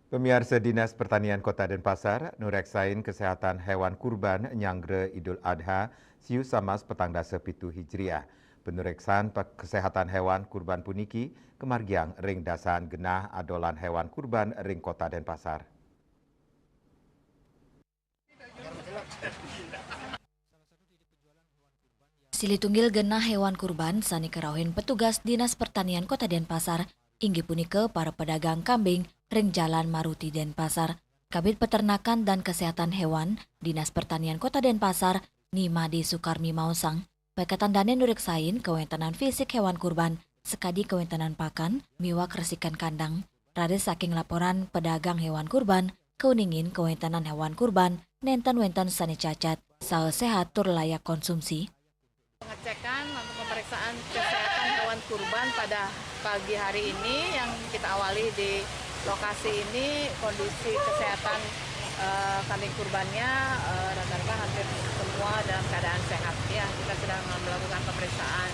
Pemirsa Dinas Pertanian Kota Denpasar, nureksain kesehatan hewan kurban Nyangre Idul Adha, siu samas petang dasa pitu Hijriah. Penureksan kesehatan hewan kurban puniki, kemargiang ring dasan genah adolan hewan kurban ring Kota Denpasar. Silitunggil genah hewan kurban sani kerauhin petugas Dinas Pertanian Kota Denpasar, inggih punika para pedagang kambing ring Jalan Maruti Denpasar. Kabid Peternakan dan Kesehatan Hewan Dinas Pertanian Kota Denpasar, Nimade Sukarmi Mausang, pekatan dane nureksain kewentanan fisik hewan kurban, sekadi kewentanan pakan, miwak resikan kandang. Rade saking laporan pedagang hewan kurban, keuningin kewentanan hewan kurban, nenten-wenten sani cacat, saha sehat tur layak konsumsi. Pengecekan untuk pemeriksaan kesehatan hewan kurban pada pagi hari ini yang kita awali di lokasi ini, kondisi kesehatan kambing kurbannya rata-rata hampir semua dalam keadaan sehat. Ya, kita sedang melakukan pemeriksaan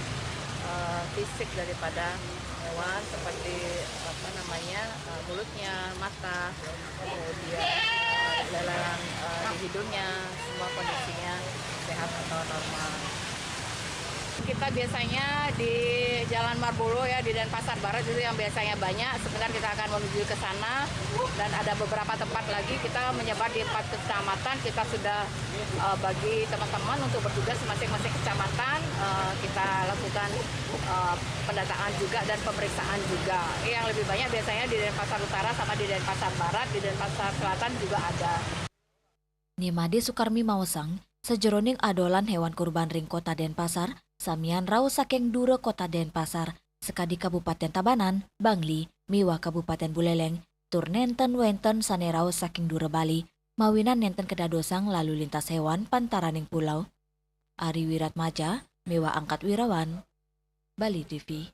fisik daripada hewan seperti mulutnya, mata, kemudian lelehan di hidungnya, semua kondisinya sehat atau normal. Kita biasanya di Jalan Marbolo ya, di Denpasar Barat itu yang biasanya banyak. Sebentar kita akan menuju ke sana dan ada beberapa tempat lagi kita menyebar di 4 kecamatan. Kita sudah bagi teman-teman untuk bertugas masing-masing kecamatan. Kita lakukan pendataan juga dan pemeriksaan juga. Yang lebih banyak biasanya di Denpasar Utara sama di Denpasar Barat, di Denpasar Selatan juga ada. Nimade Sukarmi Mausang, sejeroning adolan hewan kurban ring Kota Denpasar, samian rau saking dura Kota Denpasar, sekadi Kabupaten Tabanan, Bangli, miwa Kabupaten Buleleng, tur nenten wenten sane rau saking dura Bali, mawinan nenten kedadosang lalu lintas hewan pantaraning pulau. Ari Wiratmaja, miwa Angkat Wirawan, Bali TV.